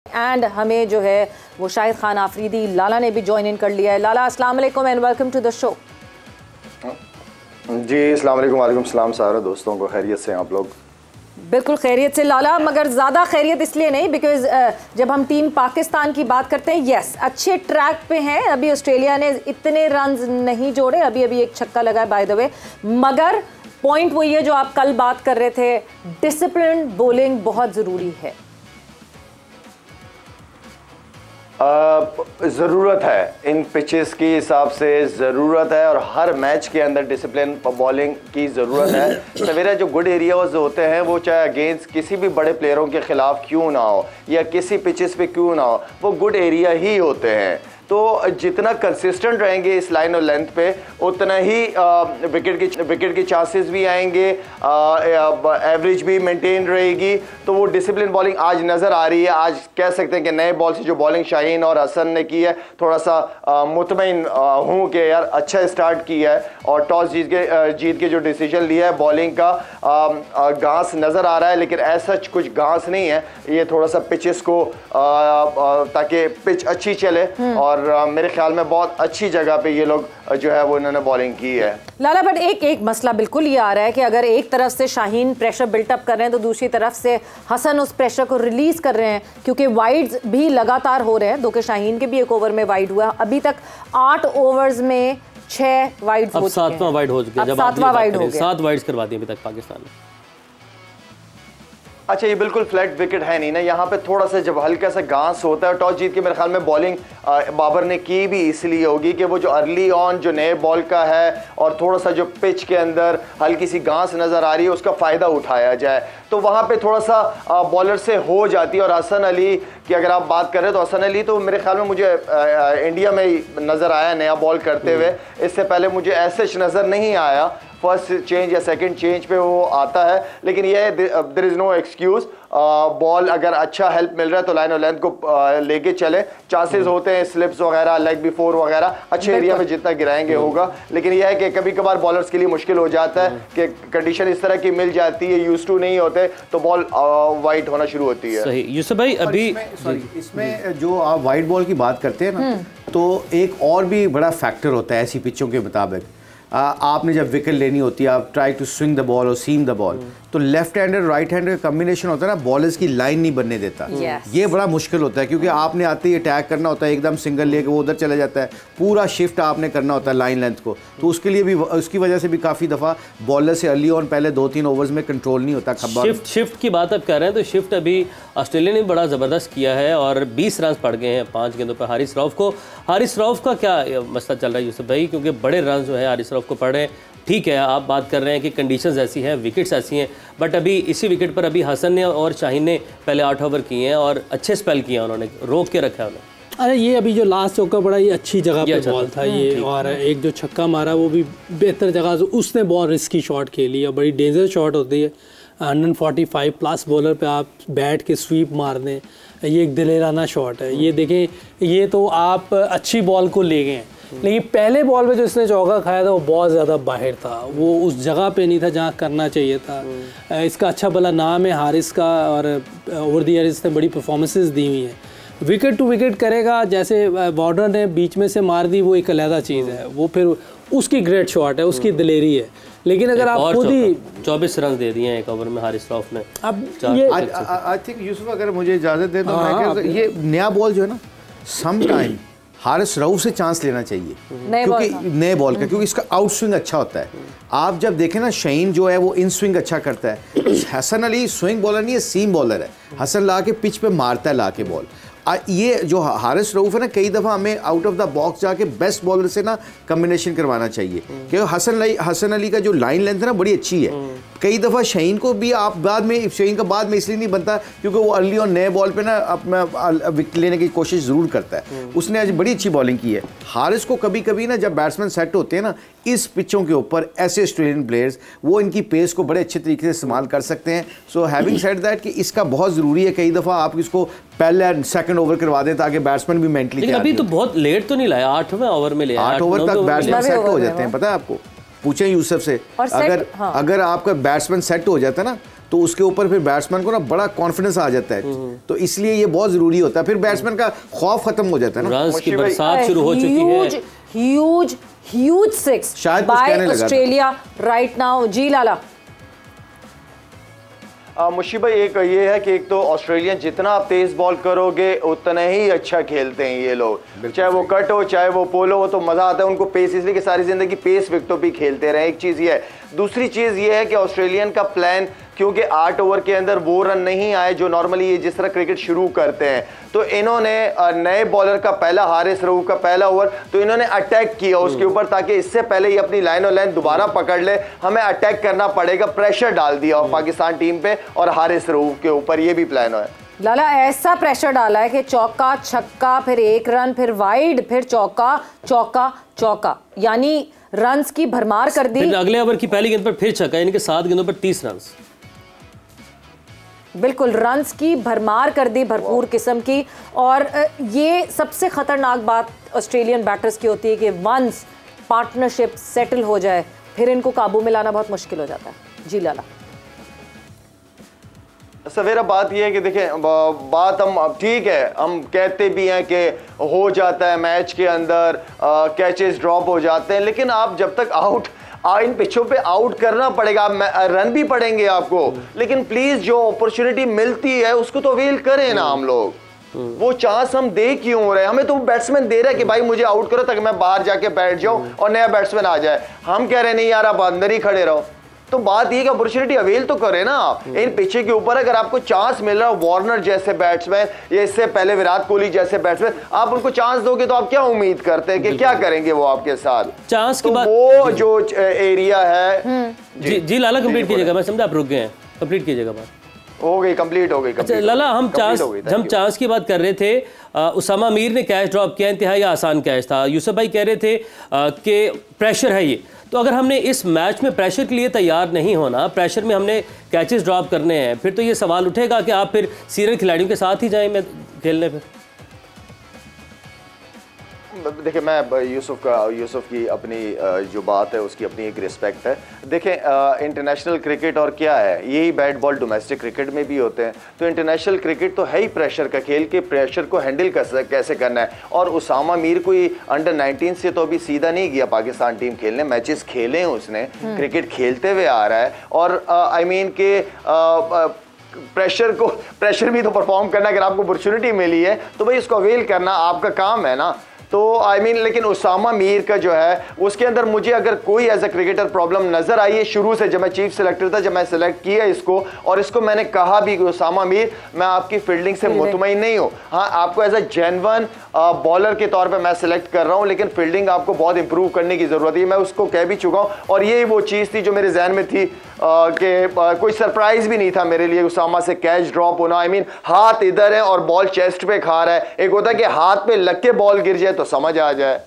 And हमें जो है वो शाहिद खान आफरीदी लाला ने भी ज्वाइन इन कर लिया है। लाला अस्सलाम वालेकुम and welcome to the show. जी अस्सलाम वालेकुम। वालेकुम सलाम सारे दोस्तों को, खैरियत से आप लोग? बिल्कुल खैरियत से लाला, मगर ज़्यादा खैरियत इसलिए नहीं बिकॉज जब हम टीम पाकिस्तान की बात करते हैं, यस अच्छे ट्रैक पे हैं। अभी ऑस्ट्रेलिया ने इतने रन्स नहीं जोड़े, अभी एक छक्का लगा है बाय द वे, मगर पॉइंट वही है जो आप कल बात कर रहे थे, डिसिप्लिन बॉलिंग बहुत ज़रूरी है। ज़रूरत है, इन पिचेस के हिसाब से ज़रूरत है और हर मैच के अंदर डिसिप्लिन बॉलिंग की ज़रूरत है। सवेरा जो गुड एरियाज होते हैं वो चाहे अगेंस्ट किसी भी बड़े प्लेयरों के ख़िलाफ़ क्यों ना हो या किसी पिचेस पे क्यों ना हो, वो गुड एरिया ही होते हैं। तो जितना कंसिस्टेंट रहेंगे इस लाइन और लेंथ पे उतना ही विकेट के चांसेस भी आएंगे, एवरेज भी मेंटेन रहेगी। तो वो डिसिप्लिन बॉलिंग आज नज़र आ रही है। आज कह सकते हैं कि नए बॉल से जो बॉलिंग शाहीन और हसन ने की है, थोड़ा सा मुतमईन हूँ कि यार अच्छा स्टार्ट किया है और टॉस जीत के जो डिसीजन लिया है बॉलिंग का, घास नज़र आ रहा है लेकिन ऐसा कुछ घास नहीं है। ये थोड़ा सा पिचेस को ताकि पिच अच्छी चले और मेरे ख्याल में बहुत अच्छी जगह पे ये लोग जो है वो इन्होंने बॉलिंग की है। लाला बट एक मसला बिल्कुल ये आ रहा है कि अगर एक तरफ से शाहीन प्रेशर बिल्टअप कर रहे हैं तो दूसरी तरफ से हसन उस प्रेशर को रिलीज कर रहे हैं, क्योंकि वाइड्स भी लगातार हो रहे हैं। दो के शाहीन के भी एक ओवर में वाइड हुआ, अभी तक 8 ओवर्स में 6 वाइड्स हो चुके हैं। 7वां वाइड हो चुका है, 7वां वाइड हो गया, 7 वाइड्स करवा दिए अभी तक पाकिस्तान ने। अच्छा, ये बिल्कुल फ्लैट विकेट है नहीं ना, यहाँ पे थोड़ा सा जब हल्का सा घास होता है। टॉस जीत के मेरे ख्याल में बॉलिंग बाबर ने की भी इसलिए होगी कि वो जो अर्ली ऑन जो नए बॉल का है और थोड़ा सा जो पिच के अंदर हल्की सी घास नज़र आ रही है उसका फ़ायदा उठाया जाए, तो वहाँ पे थोड़ा सा बॉलर से हो जाती है। और हसन अली की अगर आप बात करें तो हसन अली तो मेरे ख्याल में मुझे इंडिया में ही नज़र आया नया बॉल करते हुए, इससे पहले मुझे ऐसे नज़र नहीं आया। फर्स्ट चेंज या सेकंड चेंज पे वो आता है, लेकिन ये there is no excuse. Ball अगर अच्छा हेल्प मिल रहा है तो लाइन और लेंथ को लेके चले। चांसेस होते हैं स्लिप्स वगैरह, लेग बिफोर वगैरह अच्छे एरिया में जितना गिराएंगे होगा, लेकिन यह है कि कभी कभार बॉलर्स के लिए मुश्किल हो जाता है कि कंडीशन इस तरह की मिल जाती है, यूज्ड टू नहीं होते तो बॉल वाइड होना शुरू होती है। सही यूसुफ भाई, अभी इसमें जो आप वाइड बॉल की बात करते हैं ना, तो एक और भी बड़ा फैक्टर होता है ऐसी पिचों के मुताबिक। आपने जब विकेट लेनी होती है, आप try to swing the ball और सीम द बॉल, तो लेफ्ट हैंडर राइट हैंडर का कॉम्बिनेशन होता है ना, बॉलर्स की लाइन नहीं बनने देता। ये बड़ा मुश्किल होता है क्योंकि आपने आते ही अटैक करना होता है, एकदम सिंगल लेके वो उधर चला जाता है, पूरा शिफ्ट आपने करना होता है लाइन लेंथ को। तो उसके लिए भी, उसकी वजह से भी काफ़ी दफ़ा बॉलर से अर्ली ऑन पहले 2-3 ओवर्स में कंट्रोल नहीं होता। शिफ्ट की बात आप कर रहे हैं तो शिफ्ट अभी ऑस्ट्रेलिया ने बड़ा ज़बरदस्त किया है और 20 रन पड़ गए हैं 5 गेंदों पर हारिस रऊफ को। हारिस रऊफ का क्या मसला चल रहा है यूसुफ भाई, क्योंकि बड़े रन जो है हारिस रऊफ को पड़े। ठीक है, आप बात कर रहे हैं कि कंडीशंस ऐसी हैं, विकेट्स ऐसी हैं, बट अभी इसी विकेट पर अभी हसन ने और शाहीन ने पहले 8 ओवर किए हैं और अच्छे स्पेल किए, उन्होंने रोक के रखा है उन्होंने। अरे ये अभी जो लास्ट चौका बड़ा ये अच्छी जगह पे बॉल था ये, और एक जो छक्का मारा वो भी बेहतर जगह से उसने बहुत रिस्की शॉट खेली और बड़ी डेंजर शॉट होती है। 145 प्लस बॉलर पे आप बैट के स्वीप मार दें, ये एक दिलेराना शॉट है। ये देखें, ये तो आप अच्छी बॉल को ले गए हैं, लेकिन पहले बॉल पे जो इसने चौका खाया था वो बहुत ज़्यादा बाहर था, वो उस जगह पे नहीं था जहाँ करना चाहिए था। इसका अच्छा भला नाम है हारिस का और ओवर द ईयर इसने बड़ी परफॉर्मेंसेस दी हुई हैं। विकेट टू विकेट करेगा, जैसे वार्नर ने बीच में से मार दी, वो एक अलग चीज़ है, वो फिर उसकी ग्रेट शॉट है, उसकी दिलेरी है। लेकिन अगर आप खुद ही 24 रन दे दिए हैं एक ओवर में हारिस रऊफ ने। अब ये आई थिंक यूसुफ अगर मुझे इजाज़त दे तो मैं ये नया बॉल जो है ना, सम टाइम हारिस रऊफ से चांस लेना चाहिए क्योंकि नए बॉल का, क्योंकि इसका आउट स्विंग अच्छा होता है। आप जब देखें ना, शाहीन जो है वो इन स्विंग अच्छा करता है। हसन अली स्विंग बॉलर नहीं है, सीम बॉलर है। हसन ला के पिच पे मारता है ला के बॉल। ये जो हारिस रऊफ है ना, कई दफ़ा हमें आउट ऑफ द बॉक्स जाके बेस्ट बॉलर से ना कम्बिनेशन करवाना चाहिए, क्योंकि हसन अली का जो लाइन लेंथ है ना बड़ी अच्छी है। कई दफ़ा शाहीन को भी आप बाद में, शाहीन का बाद में इसलिए नहीं बनता क्योंकि वो अर्ली और नए बॉल पे ना अपना विकेट लेने की कोशिश ज़रूर करता है। उसने आज बड़ी अच्छी बॉलिंग की है। हारिस को कभी कभी ना जब बैट्समैन सेट होते हैं ना इस पिचों के ऊपर, ऐसे ऑस्ट्रेलियन प्लेयर्स वो इनकी पेस को बड़े अच्छे तरीके से इस्तेमाल कर सकते हैं। सो हैविंग सेड दैट कि इसका बहुत ज़रूरी है कई दफ़ा आप इसको पहले सेकंड ओवर करवा दें ताकि बैट्समैन भी मेंटली। अभी तो बहुत लेट तो नहीं लाया, 8वें ओवर में लिया, 8 ओवर तक बैट्समैन सेट हो जाते हैं। पता है आपको, पूछें यूसुफ से, अगर आपका बैट्समैन सेट हो जाता है ना तो उसके ऊपर फिर बैट्समैन को ना बड़ा कॉन्फिडेंस आ जाता है, तो इसलिए ये बहुत जरूरी होता है, फिर बैट्समैन का खौफ खत्म हो जाता है ना। रन्स की बरसात शुरू हो चुकी है, ह्यूज सिक्स शायद बाय ऑस्ट्रेलिया राइट नाउ। जी लाला। मुशीब भाई, एक ये है कि एक तो ऑस्ट्रेलियन जितना आप तेज बॉल करोगे उतना ही अच्छा खेलते हैं ये लोग, चाहे वो कट हो चाहे वो पोलो हो, तो मजा आता है उनको पेस, इसलिए कि सारी जिंदगी पेस विकेटों पे खेलते रहे। एक चीज ये है। दूसरी चीज ये है कि ऑस्ट्रेलियन का प्लान, क्योंकि 8 ओवर के अंदर वो रन नहीं आए जो नॉर्मली ये जिस तरह क्रिकेट शुरू करते हैं, तो इन्होंने नए बॉलर का पहला, हारिस रऊफ का पहला ओवर, तो इन्होंने अटैक किया उसके ऊपर, ताकि इससे पहले ये अपनी लाइन और लाइन दोबारा पकड़ ले, हमें अटैक करना पड़ेगा, प्रेशर डाल दिया पाकिस्तान टीम पे और हारिस रऊफ के ऊपर, ये भी प्लान है। लाला ऐसा प्रेशर डाला है कि चौका छक्का, फिर 1 रन, फिर वाइड, फिर चौका चौका चौका, यानी रन्स की भरमार कर दी। अगले ओवर की पहली गेंद पर फिर छक्का, यानी कि 7 गेंदों पर 30 रन। बिल्कुल रन्स की भरमार कर दी, भरपूर किस्म की। और ये सबसे खतरनाक बात ऑस्ट्रेलियन बैटर्स की होती है कि वंस पार्टनरशिप सेटल हो जाए फिर इनको काबू में लाना बहुत मुश्किल हो जाता है। जी लाला। सवेरा बात यह है कि देखें, बात हम ठीक है, हम कहते भी हैं कि हो जाता है मैच के अंदर, कैचेस ड्रॉप हो जाते हैं, लेकिन आप जब तक इन पिचों पे आउट करना पड़ेगा, रन भी पड़ेंगे आपको, लेकिन प्लीज जो अपॉर्चुनिटी मिलती है उसको तो अवेल करें ना हम लोग। वो चांस हम दे क्यों रहे? हमें तो बैट्समैन दे रहा है कि भाई मुझे आउट करो ताकि मैं बाहर जाके बैठ जाऊं और नया बैट्समैन आ जाए। हम कह रहे नहीं यार आप अंदर ही खड़े रहो। तो बात ये कि अपॉर्चुनिटी अवेल तो करे ना आप। इन पिचे के ऊपर अगर आपको चांस मिल रहा है, वार्नर जैसे बैट्समैन या इससे पहले विराट कोहली जैसे बैट्समैन, आप उनको चांस दोगे तो आप क्या उम्मीद करते हैं कि क्या करेंगे वो आपके साथ? चांस तो की बात, वो जो एरिया है। जी लाला कंप्लीट कीजिएगा, मैं समझा आप रुक गए हैं, कंप्लीट कीजिएगा बात। हो गई, कंप्लीट हो गई। अच्छा लाला, हम चांस की बात कर रहे थे। उसामा मीर ने कैच ड्रॉप किया, इंतहाई आसान कैच था। यूसुफ भाई कह रहे थे कि प्रेशर है ये, तो अगर हमने इस मैच में प्रेशर के लिए तैयार नहीं होना, प्रेशर में हमने कैचेस ड्रॉप करने हैं, फिर तो ये सवाल उठेगा कि आप फिर सीनियर खिलाड़ियों के साथ ही जाएं खेलने फिर। देखिए, मैं यूसुफ की अपनी जो बात है उसकी अपनी एक रिस्पेक्ट है। देखें, इंटरनेशनल क्रिकेट और क्या है, यही बैट बॉल डोमेस्टिक क्रिकेट में भी होते हैं, तो इंटरनेशनल क्रिकेट तो है ही प्रेशर का खेल, के प्रेशर को हैंडल कैसे करना है। और उसामा मीर कोई अंडर 19 से तो अभी सीधा नहीं गया पाकिस्तान टीम खेलने, मैचेस खेले हैं उसने, क्रिकेट खेलते हुए आ रहा है। और आई मीन के प्रेशर भी तो परफॉर्म करना, अगर आपको अपॉर्चुनिटी मिली है तो भाई उसको अवेल करना आपका काम है ना। तो आई मीन लेकिन उसामा मीर का जो है उसके अंदर मुझे अगर कोई एज अ क्रिकेटर प्रॉब्लम नजर आई है शुरू से, जब मैं चीफ सिलेक्टर था, जब मैं सिलेक्ट किया इसको, और इसको मैंने कहा भी कि उसामा मीर मैं आपकी फील्डिंग से मुतमईन नहीं हूँ, हाँ आपको एज अ जेन्युइन बॉलर के तौर पे मैं सिलेक्ट कर रहा हूँ, लेकिन फील्डिंग आपको बहुत इंप्रूव करने की जरूरत है। मैं उसको कह भी चुका हूँ, और ये वो चीज़ थी जो मेरे जहन में थी कि कोई सरप्राइज भी नहीं था मेरे लिए उसामा से कैच ड्रॉप होना। आई मीन हाथ इधर है और बॉल चेस्ट पे खा रहा है, एक होता है कि हाथ पे लग के बॉल गिर जाए तो समझ आ जाए।